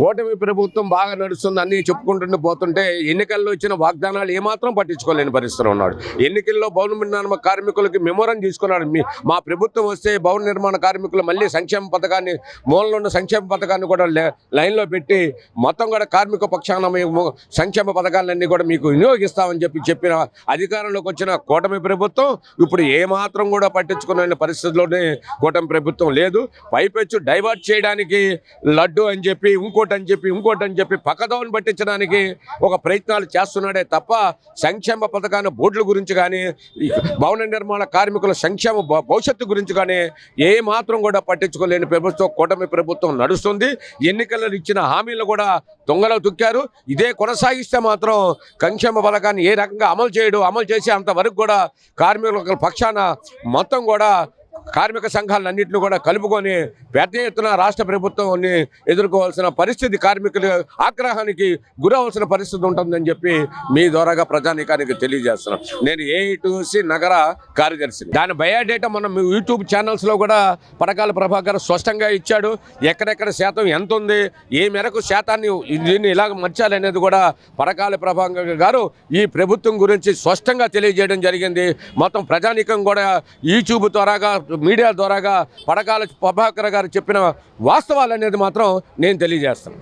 కూటమి ప్రభుత్వం బాగా నడుస్తుంది అన్ని చెప్పుకుంటూ పోతుంటే ఎన్నికల్లో ఇచ్చిన వాగ్దానాలు ఏమాత్రం పట్టించుకోలేని పరిస్థితిలో ఉన్నాడు. ఎన్నికల్లో భవన నిర్మాణ కార్మికులకి మెమోరం తీసుకున్నాడు. మా ప్రభుత్వం వస్తే భవన నిర్మాణ కార్మికులు మళ్ళీ సంక్షేమ పథకాన్ని మూలలో ఉన్న సంక్షేమ పథకాన్ని కూడా లైన్లో పెట్టి మొత్తం కూడా కార్మిక పక్షాన మేము సంక్షేమ పథకాలన్నీ కూడా మీకు వినియోగిస్తామని చెప్పిన అధికారంలోకి వచ్చిన కూటమి ప్రభుత్వం ఇప్పుడు ఏమాత్రం కూడా పట్టించుకునే పరిస్థితిలోనే కూటమి ప్రభుత్వం లేదు. పైపెచ్చు డైవర్ట్ చేయడానికి లడ్డు అని చెప్పి ఇంకోటి అని చెప్పి పక్కదోవను పట్టించడానికి ఒక ప్రయత్నాలు చేస్తున్నాడే తప్ప సంక్షేమ పథకాన్ని బోర్డుల గురించి కానీ భవన నిర్మాణ కార్మికుల సంక్షేమ భవిష్యత్తు గురించి కానీ ఏ మాత్రం కూడా పట్టించుకోలేని ప్రభుత్వం కూటమి ప్రభుత్వం నడుస్తుంది. ఎన్నికల్లో ఇచ్చిన హామీలు కూడా దొంగలో తుక్కారు. ఇదే కొనసాగిస్తే మాత్రం సంక్షేమ పథకాన్ని ఏ రకంగా అమలు చేసే అంతవరకు కూడా కార్మికుల పక్షాన మొత్తం కూడా కార్మిక సంఘాలన్నింటినీ కూడా కలుపుకొని పెద్ద ఎత్తున రాష్ట్ర ప్రభుత్వాన్ని ఎదుర్కోవాల్సిన పరిస్థితి, కార్మికుల ఆగ్రహానికి గురవలసిన పరిస్థితి ఉంటుందని చెప్పి మీ ద్వారాగా ప్రజానీకానికి తెలియజేస్తున్నాం. నేను ఏఐటీసీ నగర కార్యదర్శి. దాని బయోడేటా మనం యూట్యూబ్ ఛానల్స్లో కూడా పరకాల ప్రభాకర్ స్పష్టంగా ఇచ్చాడు. ఎక్కడెక్కడ శాతం ఎంత ఉంది, ఏ మేరకు శాతాన్ని దీన్ని ఇలాగ మర్చాలనేది కూడా పరకాల ప్రభాకర్ గారు ఈ ప్రభుత్వం గురించి స్పష్టంగా తెలియజేయడం జరిగింది. మొత్తం ప్రజానీకం కూడా యూట్యూబ్ ద్వారాగా మీడియా ద్వారాగా పరకాల ప్రభాకర్ గారు చెప్పిన వాస్తవాలు అనేది మాత్రం నేను తెలియజేస్తాను.